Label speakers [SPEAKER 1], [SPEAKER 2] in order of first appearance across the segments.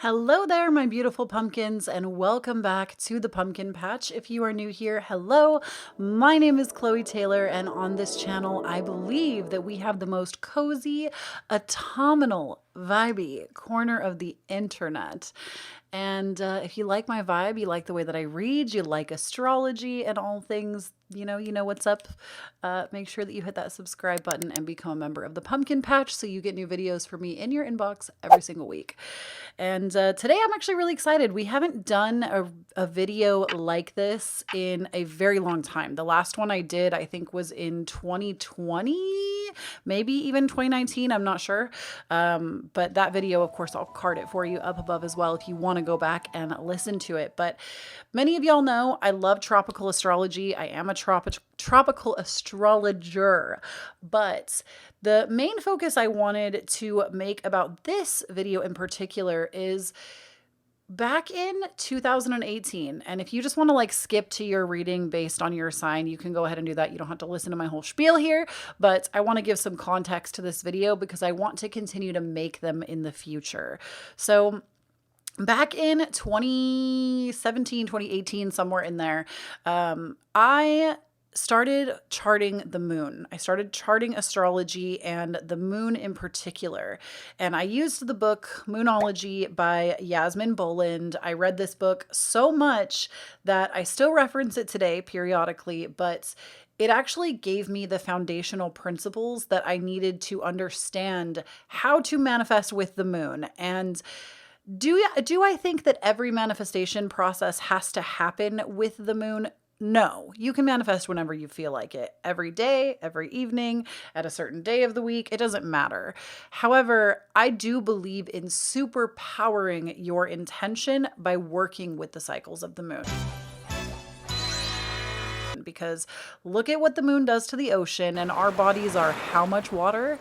[SPEAKER 1] Hello there, my beautiful pumpkins, and welcome back to the Pumpkin Patch. If you are new here, hello. My name is Kloee Taylor, and on this channel, I believe that we have the most cozy, autumnal, vibey corner of the internet. And if you like my vibe, you like the way that I read, you like astrology and all things, you know what's up. Make sure that you hit that subscribe button and become a member of the Pumpkin Patch so you get new videos from me in your inbox every single week. And today I'm actually really excited. We haven't done a video like this in a very long time. The last one I did, I think, was in 2020, maybe even 2019. I'm not sure. But that video, of course, I'll card it for you up above as well if you want to go back and listen to it. But many of y'all know I love tropical astrology. I am a tropical astrologer, but the main focus I wanted to make about this video in particular is back in 2018. And if you just want to like skip to your reading based on your sign, you can go ahead and do that. You don't have to listen to my whole spiel here, but I want to give some context to this video because I want to continue to make them in the future. So back in 2017, 2018, somewhere in there, I started charting the moon. I started charting astrology and the moon in particular. And I used the book Moonology by Yasmin Boland. I read this book so much that I still reference it today periodically, but it actually gave me the foundational principles that I needed to understand how to manifest with the moon. And do I think that every manifestation process has to happen with the moon? No, you can manifest whenever you feel like it. Every day, every evening, at a certain day of the week, it doesn't matter. However, I do believe in superpowering your intention by working with the cycles of the moon. Because look at what the moon does to the ocean, and our bodies are how much water?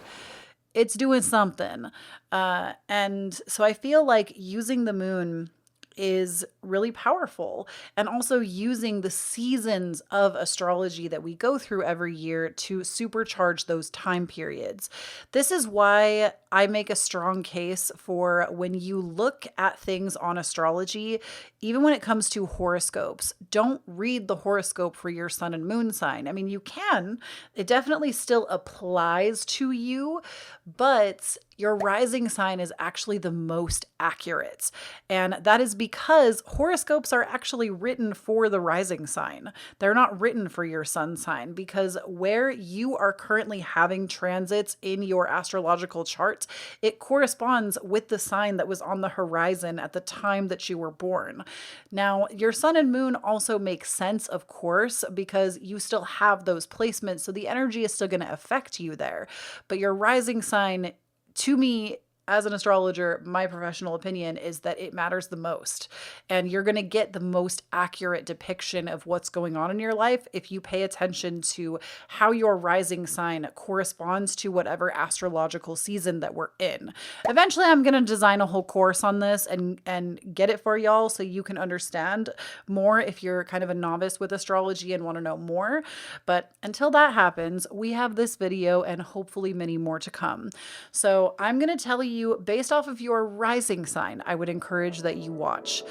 [SPEAKER 1] It's doing something. And so I feel like using the moon is really powerful, and also using the seasons of astrology that we go through every year to supercharge those time periods. This is why I make a strong case for when you look at things on astrology, even when it comes to horoscopes, don't read the horoscope for your sun and moon sign. I mean, you can, it definitely still applies to you, but your rising sign is actually the most accurate. And that is because horoscopes are actually written for the rising sign. They're not written for your sun sign, because where you are currently having transits in your astrological chart, it corresponds with the sign that was on the horizon at the time that you were born. Now, your sun and moon also make sense, of course, because you still have those placements, so the energy is still going to affect you there. But your rising sign, to me, as an astrologer, my professional opinion is that it matters the most. And you're going to get the most accurate depiction of what's going on in your life if you pay attention to how your rising sign corresponds to whatever astrological season that we're in. Eventually, I'm going to design a whole course on this and get it for y'all so you can understand more if you're kind of a novice with astrology and want to know more. But until that happens, we have this video and hopefully many more to come. So I'm going to tell you, based off of your rising sign, I would encourage that you watch.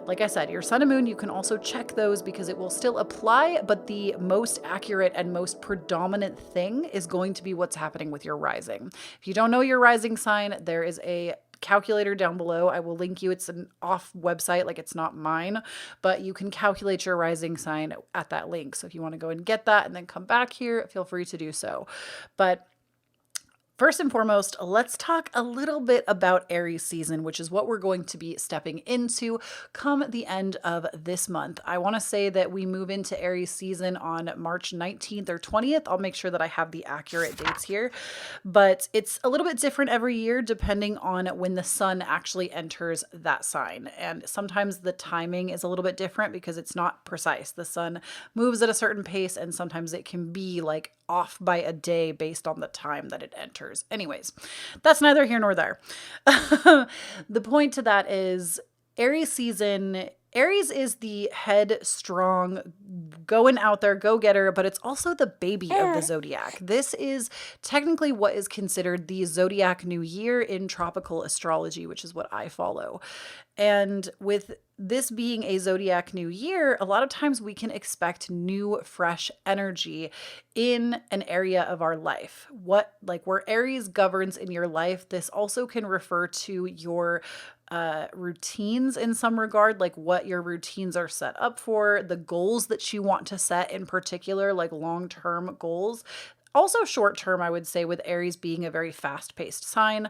[SPEAKER 1] Like I said, your sun and moon, you can also check those because it will still apply, but the most accurate and most predominant thing is going to be what's happening with your rising. If you don't know your rising sign, there is a calculator down below. I will link you. It's an off website, like it's not mine, but you can calculate your rising sign at that link. So if you want to go and get that and then come back here, feel free to do so. But first and foremost, let's talk a little bit about Aries season, which is what we're going to be stepping into come the end of this month. I want to say that we move into Aries season on March 19th or 20th. I'll make sure that I have the accurate dates here, but it's a little bit different every year depending on when the sun actually enters that sign. And sometimes the timing is a little bit different because it's not precise. The sun moves at a certain pace, and sometimes it can be like off by a day based on the time that it enters. Anyways, that's neither here nor there. The point to that is Aries season Aries is the headstrong, going out there, go-getter, but it's also the baby of the zodiac. This is technically what is considered the zodiac new year in tropical astrology, which is what I follow. And with this being a zodiac new year, a lot of times we can expect new, fresh energy in an area of our life. Where Aries governs in your life, this also can refer to your routines in some regard, like what your routines are set up for, the goals that you want to set in particular, like long-term goals. Also short term, I would say, with Aries being a very fast-paced sign.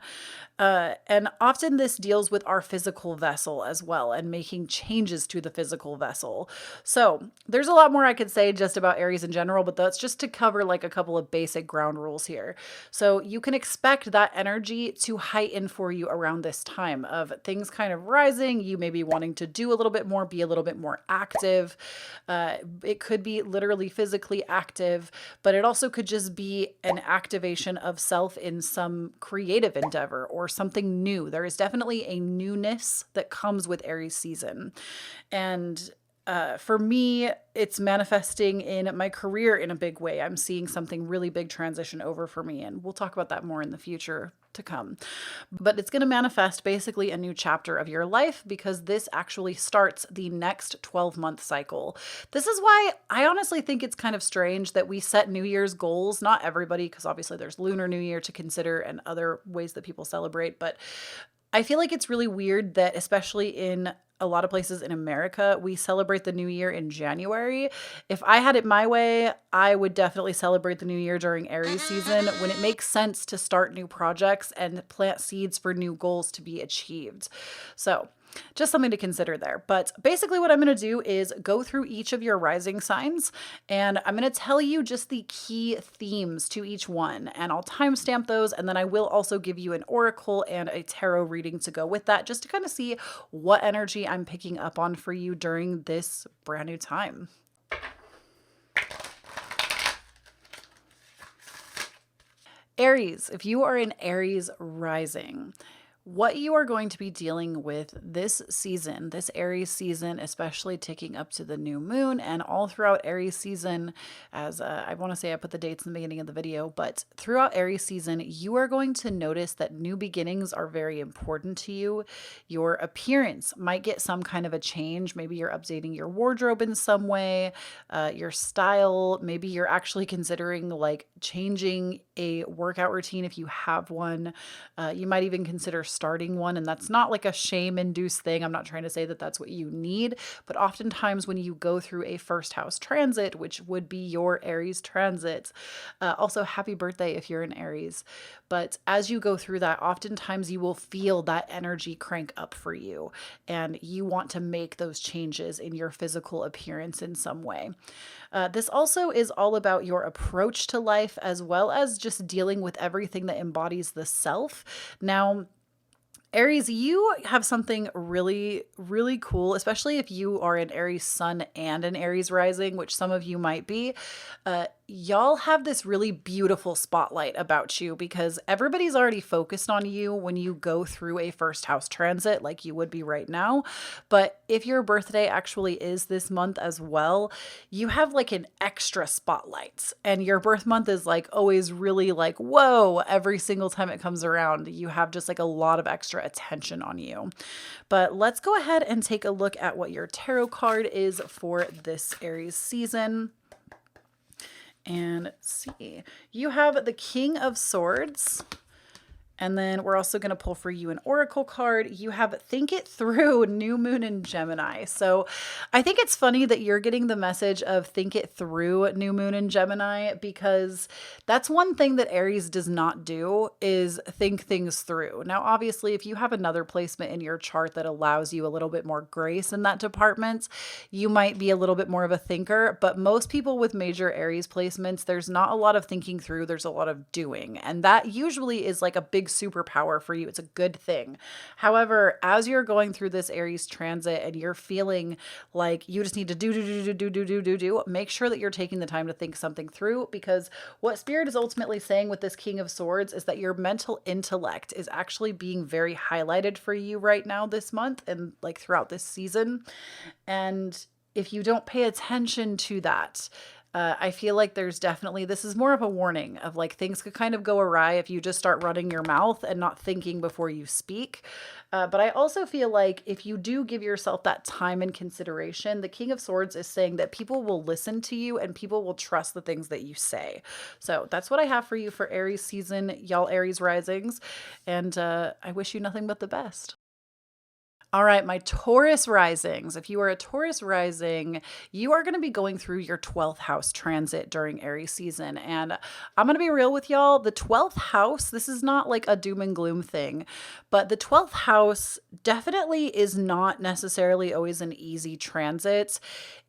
[SPEAKER 1] And often this deals with our physical vessel as well and making changes to the physical vessel. So there's a lot more I could say just about Aries in general, but that's just to cover like a couple of basic ground rules here. So you can expect that energy to heighten for you around this time of things kind of rising. You may be wanting to do a little bit more, be a little bit more active. It could be literally physically active, but it also could just be an activation of self in some creative endeavor or something new. There is definitely a newness that comes with Aries season. And for me, it's manifesting in my career in a big way. I'm seeing something really big transition over for me, and we'll talk about that more in the future to come. But it's going to manifest basically a new chapter of your life because this actually starts the next 12-month cycle. This is why I honestly think it's kind of strange that we set New Year's goals. Not everybody, because obviously there's Lunar New Year to consider and other ways that people celebrate, but I feel like it's really weird that, especially in a lot of places in America, we celebrate the new year in January. If I had it my way, I would definitely celebrate the new year during Aries season when it makes sense to start new projects and plant seeds for new goals to be achieved. So just something to consider there. But basically what I'm going to do is go through each of your rising signs, and I'm going to tell you just the key themes to each one, and I'll timestamp those, and then I will also give you an oracle and a tarot reading to go with that, just to kind of see what energy I'm picking up on for you during this brand new time. Aries, if you are an Aries rising, what you are going to be dealing with this season, this Aries season, especially ticking up to the new moon and all throughout Aries season, as I want to say I put the dates in the beginning of the video, but throughout Aries season, you are going to notice that new beginnings are very important to you. Your appearance might get some kind of a change. Maybe you're updating your wardrobe in some way, your style. Maybe you're actually considering like changing a workout routine if you have one. You might even consider starting one, and that's not like a shame-induced thing. I'm not trying to say that that's what you need, but oftentimes when you go through a first house transit, which would be your Aries transit, also happy birthday if you're an Aries, but as you go through that, oftentimes you will feel that energy crank up for you, and you want to make those changes in your physical appearance in some way. This also is all about your approach to life, as well as just dealing with everything that embodies the self. Now, Aries, you have something really, really cool, especially if you are an Aries sun and an Aries rising, which some of you might be. Y'all have this really beautiful spotlight about you because everybody's already focused on you when you go through a first house transit, like you would be right now. But if your birthday actually is this month as well, you have like an extra spotlight, and your birth month is like always really like, whoa, every single time it comes around, you have just like a lot of extra attention on you. But let's go ahead and take a look at what your tarot card is for this Aries season. And see, you have the King of Swords, and then we're also going to pull for you an oracle card. You have Think It Through, New Moon in Gemini. So I think it's funny that you're getting the message of Think It Through, New Moon in Gemini, because that's one thing that Aries does not do, is think things through. Now, obviously, if you have another placement in your chart that allows you a little bit more grace in that department, you might be a little bit more of a thinker. But most people with major Aries placements, there's not a lot of thinking through, there's a lot of doing. And that usually is like a big superpower for you. It's a good thing. However, as you're going through this Aries transit and you're feeling like you just need to do, make sure that you're taking the time to think something through, because what Spirit is ultimately saying with this King of Swords is that your mental intellect is actually being very highlighted for you right now this month and like throughout this season. And if you don't pay attention to that, I feel like there's definitely, this is more of a warning of like things could kind of go awry if you just start running your mouth and not thinking before you speak. But I also feel like if you do give yourself that time and consideration, the King of Swords is saying that people will listen to you and people will trust the things that you say. So that's what I have for you for Aries season, y'all Aries risings. And I wish you nothing but the best. All right, my Taurus risings. If you are a Taurus rising, you are going to be going through your 12th house transit during Aries season. And I'm going to be real with y'all. The 12th house, this is not like a doom and gloom thing, but the 12th house definitely is not necessarily always an easy transit.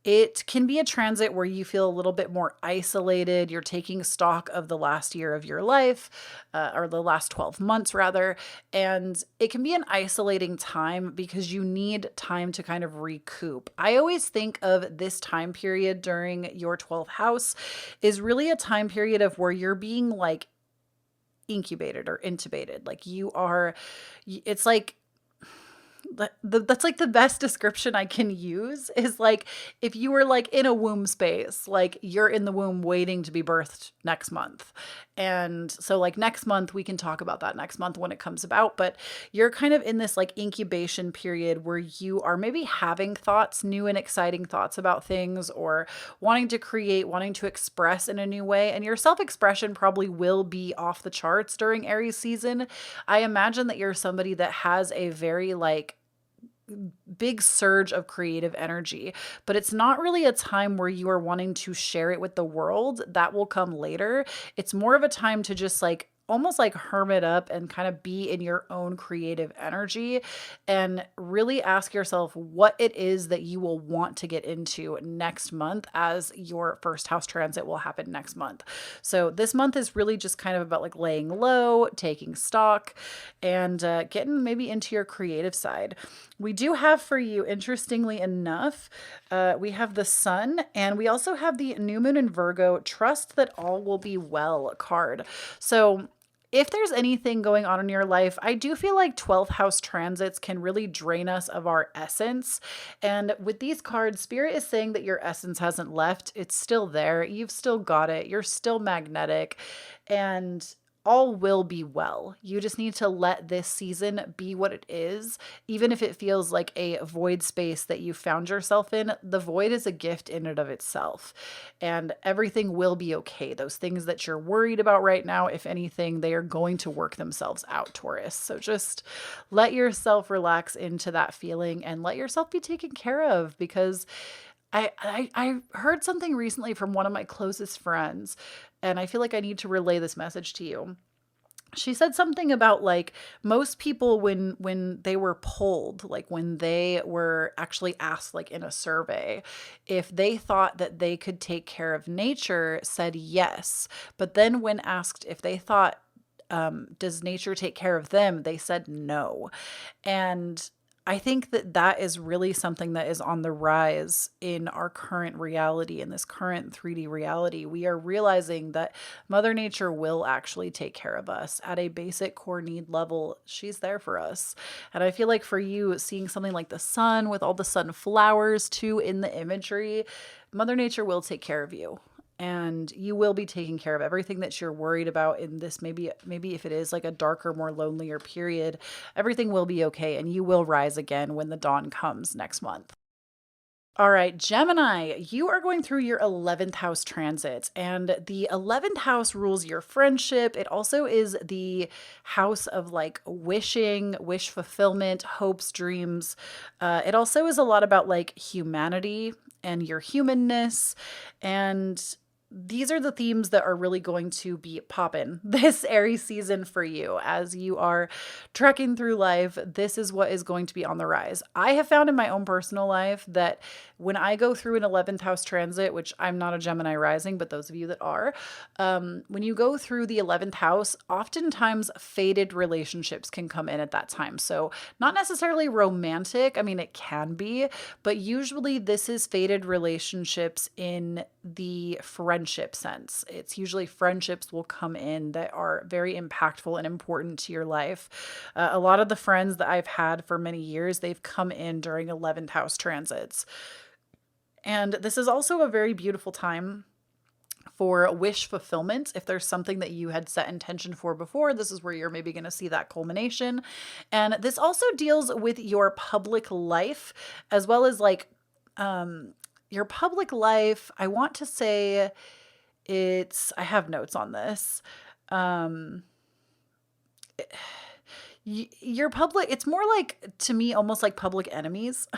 [SPEAKER 1] It can be a transit where you feel a little bit more isolated. You're taking stock of the last year of your life, or the last 12 months rather. And it can be an isolating time because you need time to kind of recoup. I always think of this time period during your 12th house is really a time period of where you're being like incubated or intubated. Like you are, it's like, that's like the best description I can use is like if you were like in a womb space, like you're in the womb waiting to be birthed next month. And so like next month, we can talk about that next month when it comes about, but you're kind of in this like incubation period where you are maybe having thoughts, new and exciting thoughts about things, or wanting to create, wanting to express in a new way. And your self-expression probably will be off the charts during Aries season. I imagine that you're somebody that has a very like big surge of creative energy, but it's not really a time where you are wanting to share it with the world. That will come later. It's more of a time to just like almost like hermit up and kind of be in your own creative energy and really ask yourself what it is that you will want to get into next month, as your first house transit will happen next month. So this month is really just kind of about like laying low, taking stock, and getting maybe into your creative side. We do have for you, interestingly enough, we have the sun, and we also have the new moon in Virgo, trust that all will be well card. So if there's anything going on in your life, I do feel like 12th house transits can really drain us of our essence. And with these cards, Spirit is saying that your essence hasn't left. It's still there. You've still got it. You're still magnetic. And all will be well. You just need to let this season be what it is. Even if it feels like a void space that you found yourself in, the void is a gift in and of itself. And everything will be okay. Those things that you're worried about right now, if anything, they are going to work themselves out, Taurus. So just let yourself relax into that feeling and let yourself be taken care of, because I heard something recently from one of my closest friends, and I feel like I need to relay this message to you. She said something about like most people when they were polled, like when they were actually asked like in a survey, if they thought that they could take care of nature, said yes. But then when asked if they thought, does nature take care of them, they said no. And I think that that is really something that is on the rise in our current reality, in this current 3D reality. We are realizing that Mother Nature will actually take care of us at a basic core need level. She's there for us. And I feel like for you, seeing something like the sun with all the sunflowers too in the imagery, Mother Nature will take care of you. And you will be taking care of everything that you're worried about in this, maybe if it is like a darker, more lonelier period, everything will be okay, and you will rise again when the dawn comes next month. All right, Gemini, you are going through your 11th house transit, and the 11th house rules your friendship. It also is the house of like wishing, wish fulfillment, hopes, dreams. It also is a lot about like humanity and your humanness. And these are the themes that are really going to be popping this Aries season for you as you are trekking through life. This is what is going to be on the rise. I have found in my own personal life that when I go through an 11th house transit, which I'm not a Gemini rising, but those of you that are, when you go through the 11th house, oftentimes fated relationships can come in at that time. So not necessarily romantic. I mean, it can be, but usually this is fated relationships in the friendship sense. It's usually friendships will come in that are very impactful and important to your life. A lot of the friends that I've had for many years, they've come in during 11th house transits. And this is also a very beautiful time for wish fulfillment. If there's something that you had set intention for before, this is where you're maybe going to see that culmination. And this also deals with your public life as well as like your public life. I want to say I have notes on this. Your public, it's more like, to me, almost like public enemies.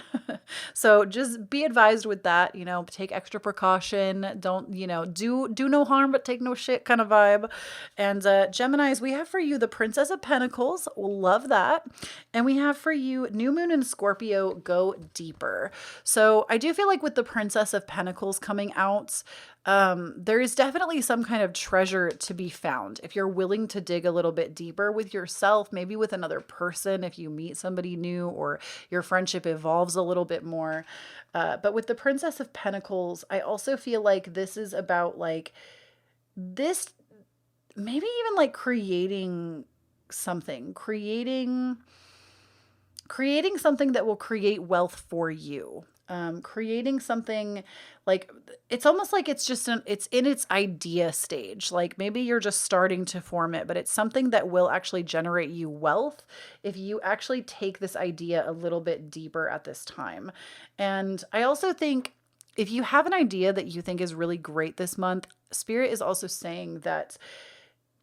[SPEAKER 1] So just be advised with that, take extra precaution. Don't, do no harm, but take no shit kind of vibe. And Geminis, we have for you the Princess of Pentacles. Love that. And we have for you New Moon in Scorpio, go deeper. So I do feel like with the Princess of Pentacles coming out, there is definitely some kind of treasure to be found if you're willing to dig a little bit deeper with yourself, maybe with another person, if you meet somebody new or your friendship evolves a little bit more. But with the Princess of Pentacles, I also feel like this is about like this, maybe even like creating something that will create wealth for you. Creating something like, it's almost like it's in its idea stage. Like maybe you're just starting to form it, but it's something that will actually generate you wealth if you actually take this idea a little bit deeper at this time. And I also think if you have an idea that you think is really great this month, Spirit is also saying that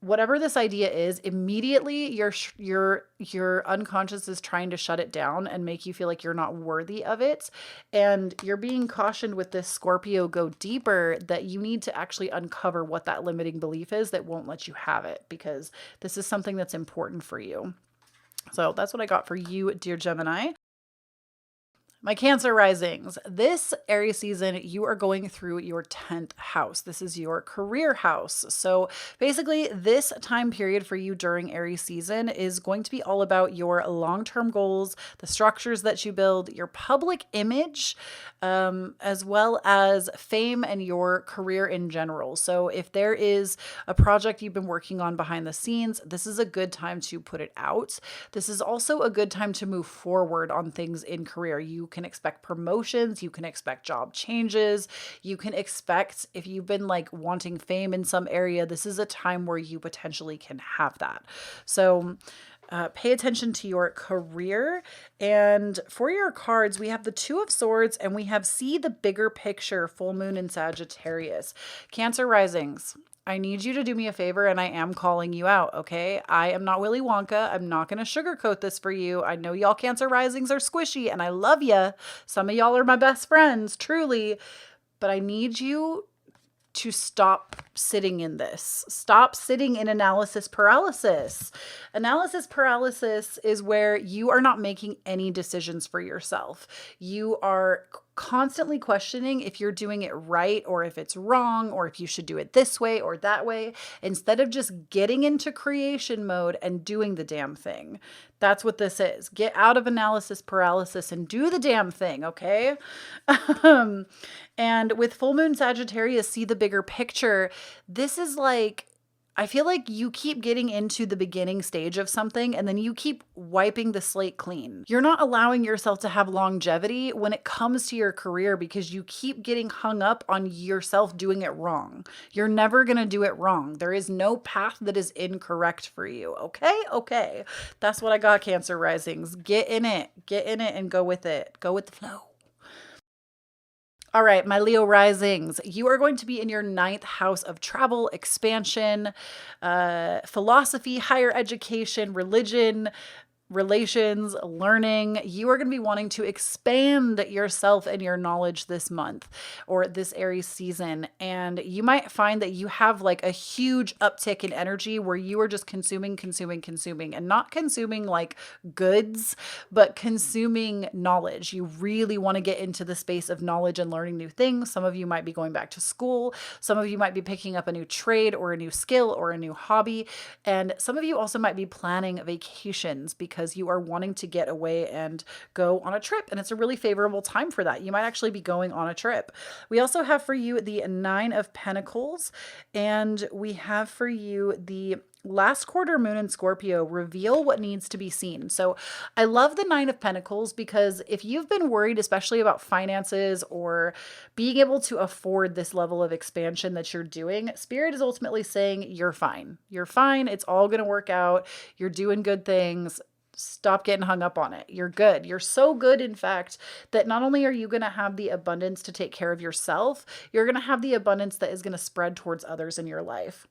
[SPEAKER 1] whatever this idea is, immediately your unconscious is trying to shut it down and make you feel like you're not worthy of it. And you're being cautioned with this Scorpio go deeper that you need to actually uncover what that limiting belief is that won't let you have it, because this is something that's important for you. So that's what I got for you, dear Gemini. My Cancer risings, this Aries season, you are going through your 10th house. This is your career house. So basically this time period for you during Aries season is going to be all about your long-term goals, the structures that you build, your public image, as well as fame and your career in general. So if there is a project you've been working on behind the scenes, this is a good time to put it out. This is also a good time to move forward on things in career. You can expect promotions, you can expect job changes, you can expect, if you've been like wanting fame in some area, this is a time where you potentially can have that. So pay attention to your career. And for your cards, we have the Two of Swords and we have See the Bigger Picture, full moon in Sagittarius. Cancer risings, I need you to do me a favor, and I am calling you out, okay? I am not Willy Wonka. I'm not going to sugarcoat this for you. I know y'all Cancer risings are squishy, and I love ya. Some of y'all are my best friends, truly. But I need you to stop sitting in this. Stop sitting in analysis paralysis. Analysis paralysis is where you are not making any decisions for yourself. You are constantly questioning if you're doing it right or if it's wrong or if you should do it this way or that way, instead of just getting into creation mode and doing the damn thing. That's what this is. Get out of analysis paralysis and do the damn thing, okay? And with full moon Sagittarius, see the bigger picture. This is like, I feel like you keep getting into the beginning stage of something and then you keep wiping the slate clean. You're not allowing yourself to have longevity when it comes to your career because you keep getting hung up on yourself doing it wrong. You're never going to do it wrong. There is no path that is incorrect for you. Okay? Okay. That's what I got, Cancer risings. Get in it and go with it. Go with the flow. All right, my Leo risings, you are going to be in your 9th house of travel, expansion, philosophy, higher education, religion, relations, learning. You are going to be wanting to expand yourself and your knowledge this month or this Aries season. And you might find that you have like a huge uptick in energy where you are just consuming, and not consuming like goods, but consuming knowledge. You really want to get into the space of knowledge and learning new things. Some of you might be going back to school. Some of you might be picking up a new trade or a new skill or a new hobby. And some of you also might be planning vacations because you are wanting to get away and go on a trip. And it's a really favorable time for that. You might actually be going on a trip. We also have for you the Nine of Pentacles, and we have for you the last quarter moon in Scorpio, reveal what needs to be seen. So I love the Nine of Pentacles because if you've been worried, especially about finances or being able to afford this level of expansion that you're doing, Spirit is ultimately saying you're fine. You're fine. It's all going to work out. You're doing good things. Stop getting hung up on it. You're good. You're so good, in fact, that not only are you going to have the abundance to take care of yourself, you're going to have the abundance that is going to spread towards others in your life.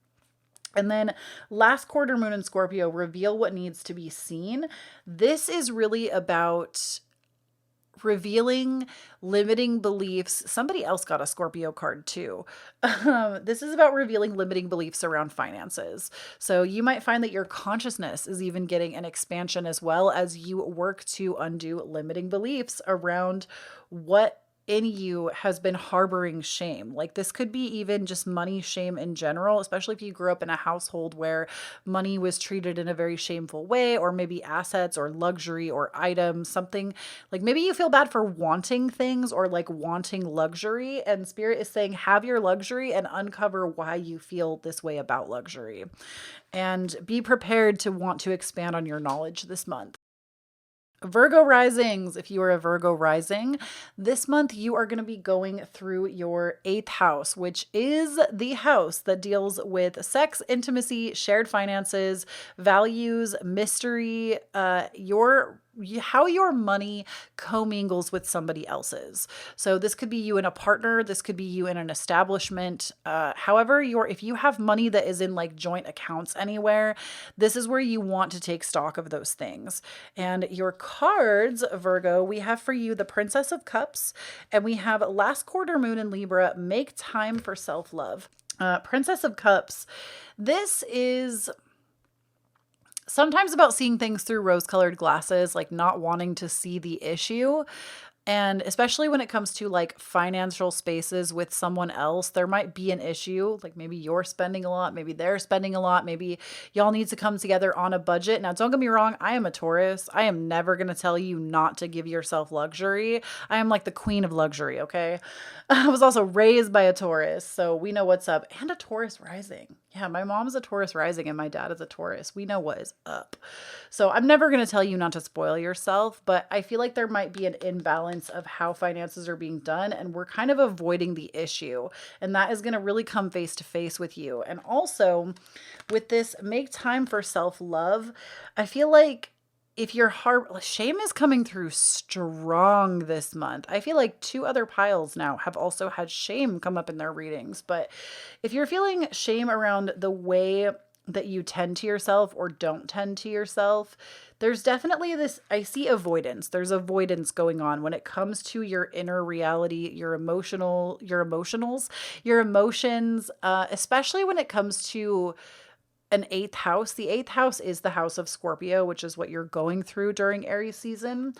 [SPEAKER 1] And then last quarter moon in Scorpio, reveal what needs to be seen. This is really about revealing limiting beliefs. Somebody else got a Scorpio card too. This is about revealing limiting beliefs around finances. So you might find that your consciousness is even getting an expansion as well as you work to undo limiting beliefs around what in you has been harboring shame. Like this could be even just money shame in general, especially if you grew up in a household where money was treated in a very shameful way, or maybe assets or luxury or items, something like maybe you feel bad for wanting things or like wanting luxury. And Spirit is saying, have your luxury and uncover why you feel this way about luxury. And be prepared to want to expand on your knowledge this month. Virgo risings. If you are a Virgo rising, this month you are going to be going through your 8th house, which is the house that deals with sex, intimacy, shared finances, values, mystery, how your money commingles with somebody else's. So this could be you and a partner. This could be you in an establishment. However, if you have money that is in like joint accounts anywhere, this is where you want to take stock of those things. And your cards, Virgo, we have for you the Princess of Cups, and we have last quarter moon in Libra, make time for self-love. Princess of Cups, this is sometimes about seeing things through rose-colored glasses, like not wanting to see the issue. And especially when it comes to like financial spaces with someone else, there might be an issue. Like maybe you're spending a lot, maybe they're spending a lot, maybe y'all need to come together on a budget. Now, don't get me wrong. I am a Taurus. I am never going to tell you not to give yourself luxury. I am like the queen of luxury. Okay. I was also raised by a Taurus, so we know what's up, and a Taurus rising. Yeah. My mom's a Taurus rising and my dad is a Taurus. We know what is up. So I'm never going to tell you not to spoil yourself, but I feel like there might be an imbalance of how finances are being done, and we're kind of avoiding the issue, and that is going to really come face to face with you. And also with this make time for self-love, I feel like if your heart, shame is coming through strong this month. I feel like 2 other piles now have also had shame come up in their readings. But if you're feeling shame around the way that you tend to yourself or don't tend to yourself, there's definitely this, I see avoidance. There's avoidance going on when it comes to your inner reality, your emotions, especially when it comes to an 8th house. The 8th house is the house of Scorpio, which is what you're going through during Aries season.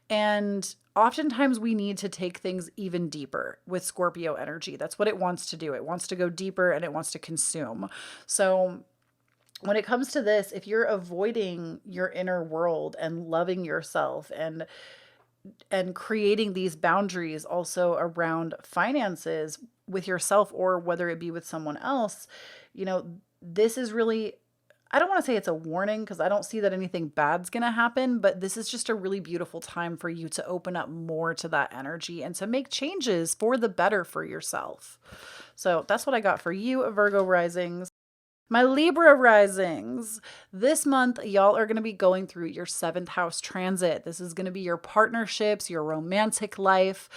[SPEAKER 1] And oftentimes we need to take things even deeper with Scorpio energy. That's what it wants to do. It wants to go deeper and it wants to consume. So when it comes to this, if you're avoiding your inner world and loving yourself and creating these boundaries also around finances with yourself, or whether it be with someone else, this is really, I don't want to say it's a warning because I don't see that anything bad's going to happen, but this is just a really beautiful time for you to open up more to that energy and to make changes for the better for yourself. So that's what I got for you, Virgo risings. My Libra risings, this month, y'all are going to be going through your 7th house transit. This is going to be your partnerships, your romantic life.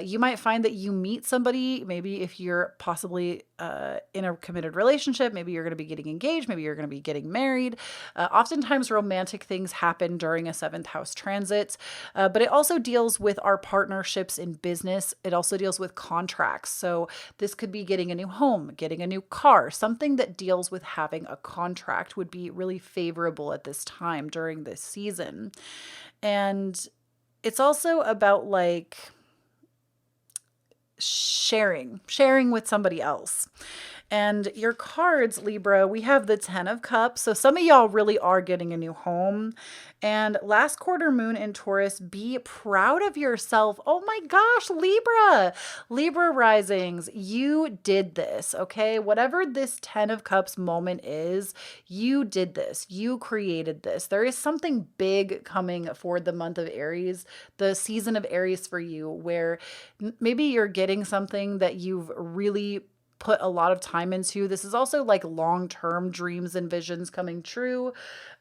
[SPEAKER 1] You might find that you meet somebody, maybe if you're possibly in a committed relationship. Maybe you're going to be getting engaged. Maybe you're going to be getting married. Oftentimes romantic things happen during a seventh house transit, but it also deals with our partnerships in business. It also deals with contracts. So this could be getting a new home, getting a new car, something that deals with having a contract would be really favorable at this time during this season. And it's also about like sharing with somebody else. And your cards, Libra, we have the 10 of Cups. So some of y'all really are getting a new home. And last quarter moon in Taurus, be proud of yourself. Oh my gosh, Libra risings, you did this, okay? Whatever this 10 of Cups moment is, you did this. You created this. There is something big coming for the month of Aries, the season of Aries for you, where maybe you're getting something that you've really put a lot of time into. This is also like long-term dreams and visions coming true.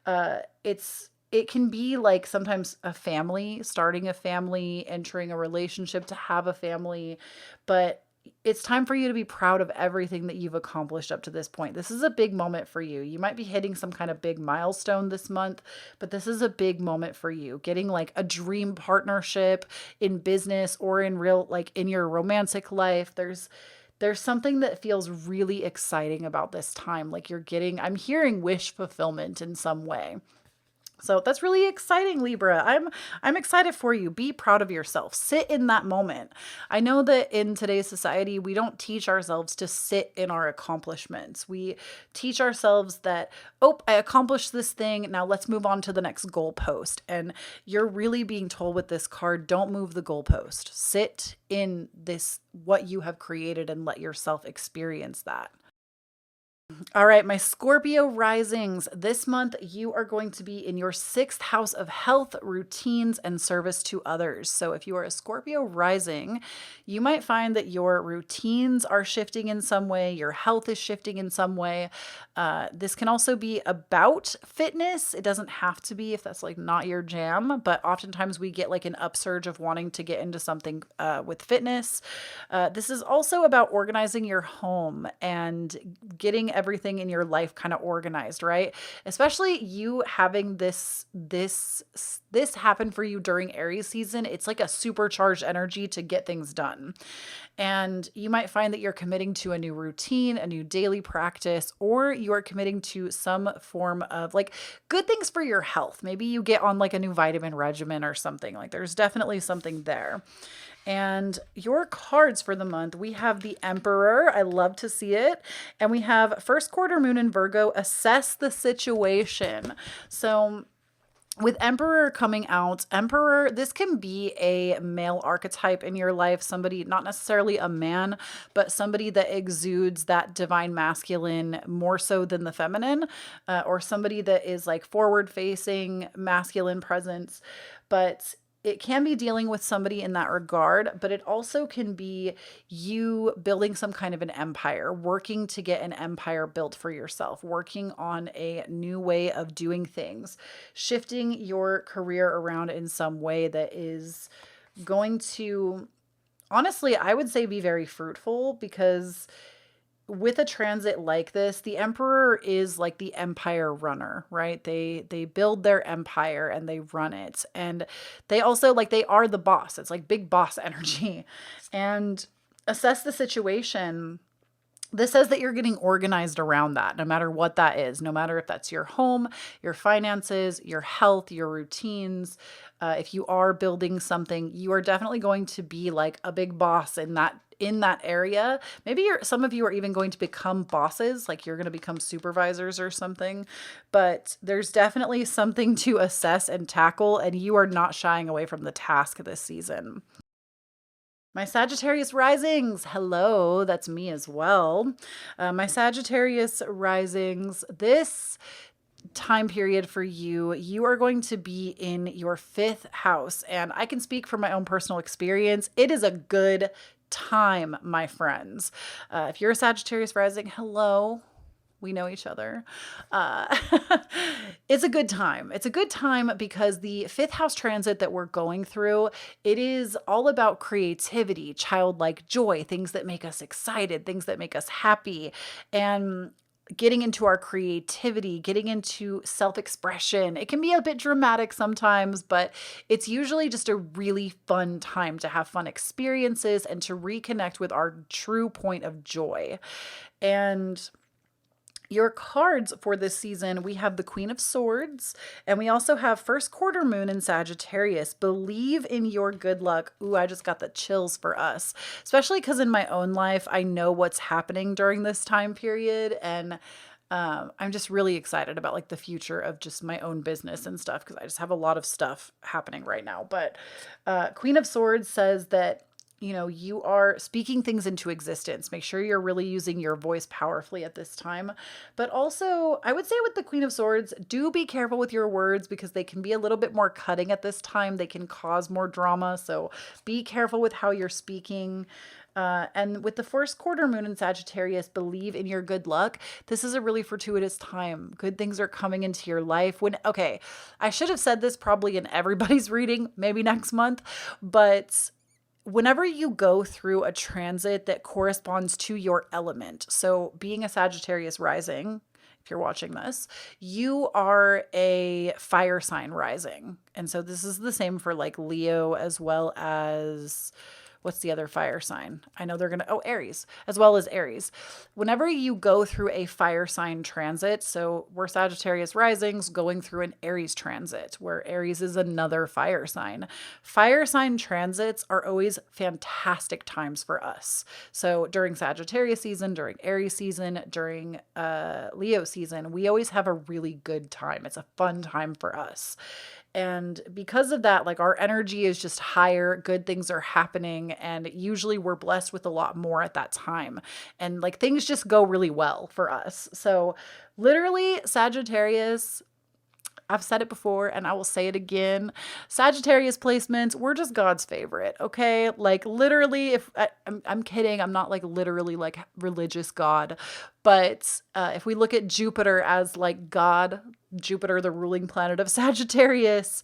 [SPEAKER 1] It can be like sometimes a family, starting a family, entering a relationship to have a family, but it's time for you to be proud of everything that you've accomplished up to this point. This is a big moment for you. You might be hitting some kind of big milestone this month, but this is a big moment for you. Getting like a dream partnership in business or in real, like in your romantic life. There's something that feels really exciting about this time. Like I'm hearing wish fulfillment in some way. So that's really exciting, Libra. I'm excited for you. Be proud of yourself. Sit in that moment. I know that in today's society, we don't teach ourselves to sit in our accomplishments. We teach ourselves that, oh, I accomplished this thing. Now let's move on to the next goalpost. And you're really being told with this card, don't move the goalpost. Sit in this, what you have created, and let yourself experience that. All right, my Scorpio risings. This month, you are going to be in your 6th house of health, routines, and service to others. So if you are a Scorpio rising, you might find that your routines are shifting in some way, your health is shifting in some way. This can also be about fitness. It doesn't have to be if that's like not your jam, but oftentimes we get like an upsurge of wanting to get into something with fitness. This is also about organizing your home and getting everything in your life kind of organized, right? Especially you having this happen for you during Aries season. It's like a supercharged energy to get things done. And you might find that you're committing to a new routine, a new daily practice, or you are committing to some form of like good things for your health. Maybe you get on like a new vitamin regimen or something. Like there's definitely something there. And your cards for the month, we have the Emperor. I love to see it. And we have first quarter moon in Virgo, assess the situation. So with Emperor coming out, Emperor, this can be a male archetype in your life, somebody, not necessarily a man, but somebody that exudes that divine masculine more so than the feminine, or somebody that is like forward-facing masculine presence. But it can be dealing with somebody in that regard, but it also can be you building some kind of an empire, working to get an empire built for yourself, working on a new way of doing things, shifting your career around in some way that is going to, honestly, I would say be very fruitful, because with a transit like this, the Emperor is like the empire runner, right? They build their empire and they run it. And they also like, they are the boss. It's like big boss energy. And assess the situation. This says that you're getting organized around that, no matter what that is, no matter if that's your home, your finances, your health, your routines. If you are building something, you are definitely going to be like a big boss in that area. Maybe some of you are even going to become bosses, like you're going to become supervisors or something, but there's definitely something to assess and tackle, and you are not shying away from the task this season. My Sagittarius risings, hello, that's me as well. My Sagittarius risings, this time period for you, you are going to be in your 5th house. And I can speak from my own personal experience. It is a good time, my friends. If you're a Sagittarius rising, hello. We know each other. It's a good time. It's a good time because the fifth house transit that we're going through, it is all about creativity, childlike joy, things that make us excited, things that make us happy, and getting into our creativity, getting into self-expression. It can be a bit dramatic sometimes, but it's usually just a really fun time to have fun experiences and to reconnect with our true point of joy. And your cards for this season, we have the Queen of Swords, and we also have first quarter moon in Sagittarius. Believe in your good luck. Ooh, I just got the chills for us, especially because in my own life, I know what's happening during this time period. And I'm just really excited about like the future of just my own business and stuff because I just have a lot of stuff happening right now. But Queen of Swords says that you are speaking things into existence. Make sure you're really using your voice powerfully at this time. But also, I would say with the Queen of Swords, do be careful with your words because they can be a little bit more cutting at this time. They can cause more drama. So be careful with how you're speaking. And with the first quarter moon in Sagittarius, believe in your good luck. This is a really fortuitous time. Good things are coming into your life. Okay, I should have said this probably in everybody's reading, maybe next month, but whenever you go through a transit that corresponds to your element, so being a Sagittarius rising, if you're watching this, you are a fire sign rising. And so this is the same for like Leo as well as what's the other fire sign? I know they're going to, Aries, as well as Aries. Whenever you go through a fire sign transit, so we're Sagittarius risings going through an Aries transit, where Aries is another fire sign. Fire sign transits are always fantastic times for us. So during Sagittarius season, during Aries season, during Leo season, we always have a really good time. It's a fun time for us. And because of that, like our energy is just higher, good things are happening, and usually we're blessed with a lot more at that time. And like things just go really well for us. So literally Sagittarius, I've said it before and I will say it again. Sagittarius placements, we're just God's favorite, okay? Like literally, if I'm kidding, I'm not like literally like religious God, but if we look at Jupiter as like God, Jupiter, the ruling planet of Sagittarius,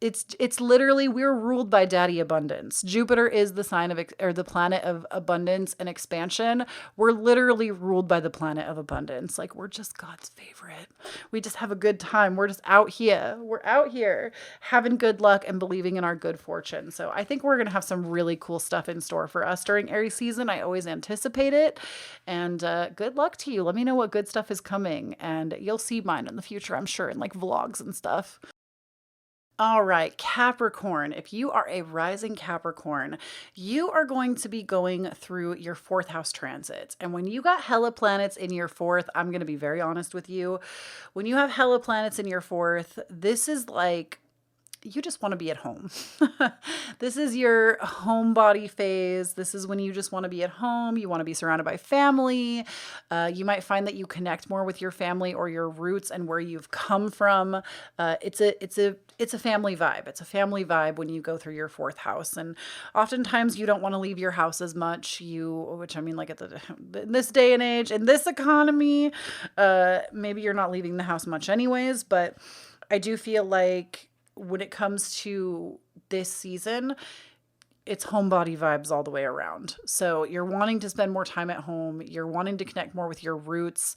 [SPEAKER 1] it's literally we're ruled by Daddy Abundance. Jupiter is the sign of or the planet of abundance and expansion. We're literally ruled by the planet of abundance. Like we're just God's favorite. We just have a good time. We're just out here. We're out here having good luck and believing in our good fortune. So I think we're going to have some really cool stuff in store for us during Aries season. I always anticipate it. And good luck to you. Let me know what good stuff is coming. And you'll see mine in the future, I'm sure, in like vlogs and stuff. All right, Capricorn. If you are a rising Capricorn, you are going to be going through your fourth house transit. And when you got hella planets in your fourth, I'm going to be very honest with you. When you have hella planets in your fourth, this is like you just want to be at home. This is your homebody phase. This is when you just want to be at home. You want to be surrounded by family. You might find that you connect more with your family or your roots and where you've come from. It's a family vibe. It's a family vibe when you go through your fourth house. And oftentimes you don't want to leave your house as much. Which I mean, like in this day and age, in this economy, maybe you're not leaving the house much anyways, but I do feel like when it comes to this season, it's homebody vibes all the way around. So you're wanting to spend more time at home. You're wanting to connect more with your roots.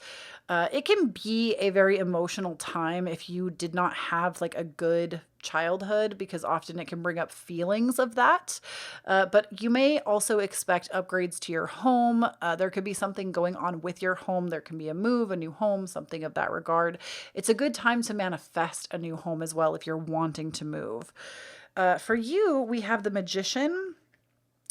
[SPEAKER 1] It can be a very emotional time if you did not have like a good childhood, because often it can bring up feelings of that. But you may also expect upgrades to your home. There could be something going on with your home. There can be a move, a new home, something of that regard. It's a good time to manifest a new home as well if you're wanting to move. For you, we have the Magician.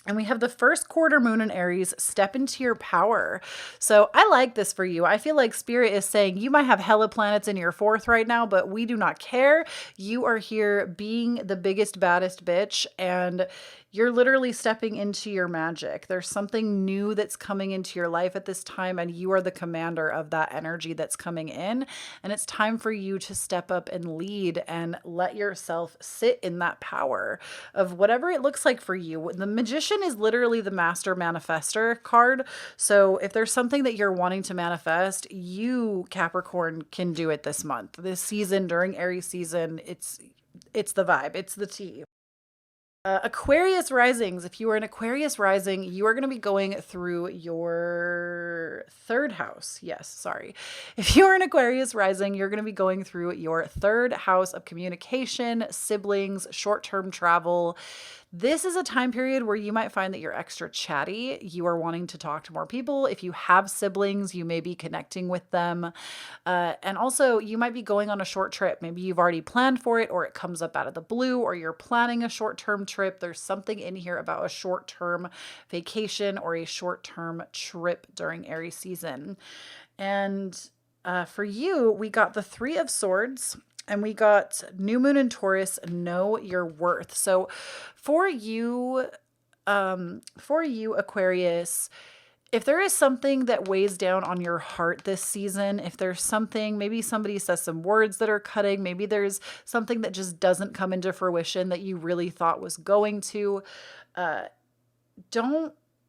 [SPEAKER 1] And we have the first quarter moon in Aries. Step into your power. So I like this for you. I feel like Spirit is saying you might have hella planets in your fourth right now, but we do not care. You are here being the biggest, baddest bitch, and you're literally stepping into your magic. There's something new that's coming into your life at this time, and you are the commander of that energy that's coming in. And it's time for you to step up and lead and let yourself sit in that power of whatever it looks like for you. The Magician Magician is literally the master manifester card. So if there's something that you're wanting to manifest, you, Capricorn, can do it this month. This season, during Aries season, it's the vibe. It's the tea. Aquarius risings. If you are an Aquarius rising, you are going to be going through your third house. Yes, sorry. If you are an Aquarius rising, you're going to be going through your third house of communication, siblings, short-term travel. This is a time period where you might find that you're extra chatty. You are wanting to talk to more people. If you have siblings, you may be connecting with them. And also, you might be going on a short trip. Maybe you've already planned for it, or it comes up out of the blue, or you're planning a short-term trip. There's something in here about a short-term vacation or a short-term trip during Aries season. And for you, we got the Three of Swords. And we got new moon in Taurus, know your worth. So for you, Aquarius, if there is something that weighs down on your heart this season, if there's something, maybe somebody says some words that are cutting, maybe there's something that just doesn't come into fruition that you really thought was going to,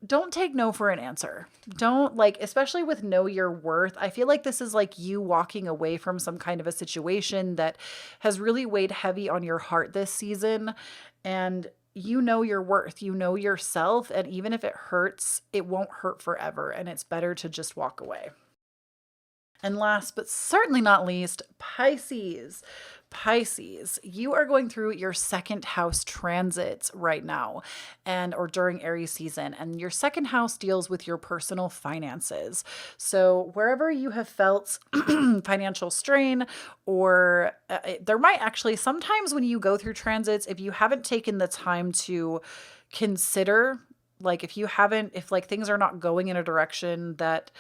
[SPEAKER 1] don't take no for an answer. Don't, like, especially with know your worth. I feel like this is like you walking away from some kind of a situation that has really weighed heavy on your heart this season. And you know your worth, you know yourself. And even if it hurts, it won't hurt forever. And it's better to just walk away. And last but certainly not least, Pisces. Pisces, you are going through your second house transits right now or during Aries season. And your second house deals with your personal finances. So wherever you have felt financial strain, or there might actually, sometimes when you go through transits, if you haven't taken the time to consider, like if like things are not going in a direction that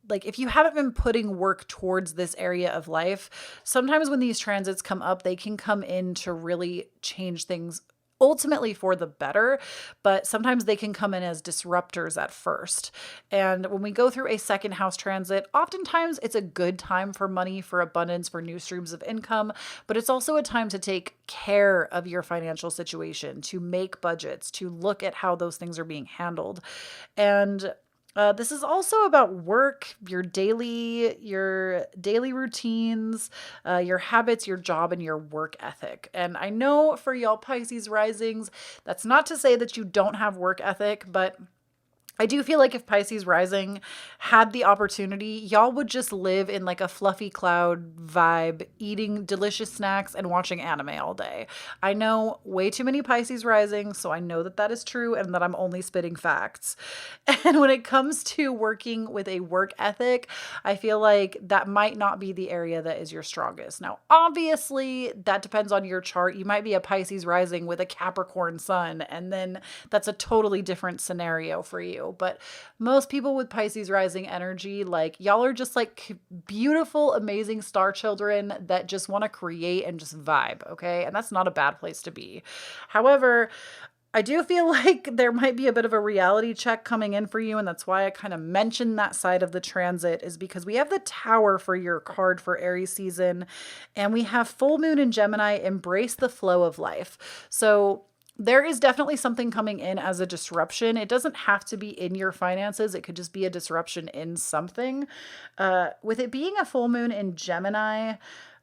[SPEAKER 1] like if you haven't been putting work towards this area of life, sometimes when these transits come up, they can come in to really change things ultimately for the better, but sometimes they can come in as disruptors at first. And when we go through a second house transit, oftentimes it's a good time for money, for abundance, for new streams of income, but it's also a time to take care of your financial situation, to make budgets, to look at how those things are being handled. And this is also about work, your daily routines, your habits, your job, and your work ethic. And I know for y'all Pisces risings, that's not to say that you don't have work ethic, but I do feel like if Pisces rising had the opportunity, y'all would just live in like a fluffy cloud vibe, eating delicious snacks and watching anime all day. I know way too many Pisces rising, so I know that that is true and that I'm only spitting facts. And when it comes to working with a work ethic, I feel like that might not be the area that is your strongest. Now, obviously, that depends on your chart. You might be a Pisces rising with a Capricorn sun, and then that's a totally different scenario for you. But most people with Pisces rising energy, like y'all are just like beautiful, amazing star children that just want to create and just vibe. Okay. And that's not a bad place to be. However, I do feel like there might be a bit of a reality check coming in for you. And that's why I kind of mentioned that side of the transit, is because we have the Tower for your card for Aries season, and we have full moon in Gemini, embrace the flow of life. So there is definitely something coming in as a disruption. It doesn't have to be in your finances. It could just be a disruption in something. With it being a full moon in Gemini,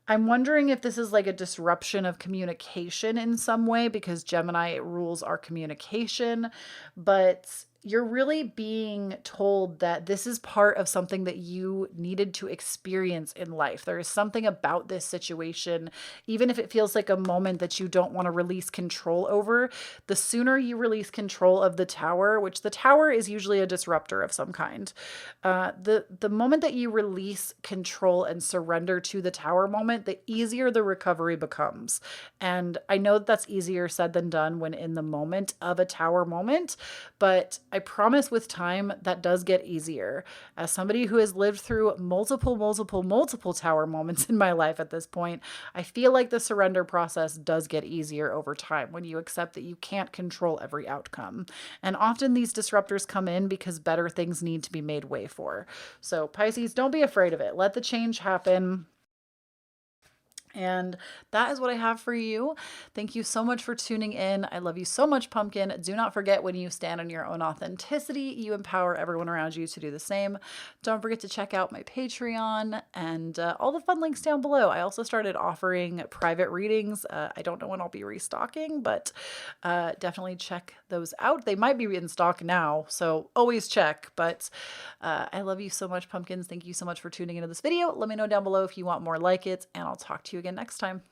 [SPEAKER 1] I'm wondering if this is like a disruption of communication in some way, because Gemini rules our communication, but you're really being told that this is part of something that you needed to experience in life. There is something about this situation, even if it feels like a moment that you don't want to release control over. The sooner you release control of the Tower, which the Tower is usually a disruptor of some kind, the moment that you release control and surrender to the Tower moment, the easier the recovery becomes. And I know that's easier said than done when in the moment of a Tower moment, but I promise with time that does get easier. As somebody who has lived through multiple Tower moments in my life at this point, I feel like the surrender process does get easier over time when you accept that you can't control every outcome. And often these disruptors come in because better things need to be made way for. So Pisces, don't be afraid of it. Let the change happen. And that is what I have for you. Thank you so much for tuning in. I love you so much, pumpkin. Do not forget, when you stand on your own authenticity, you empower everyone around you to do the same. Don't forget to check out my Patreon and all the fun links down below. I also started offering private readings. I don't know when I'll be restocking, but definitely check those out. They might be in stock now, so always check. But I love you so much, pumpkins. Thank you so much for tuning into this video. Let me know down below if you want more like it, and I'll talk to you again next time.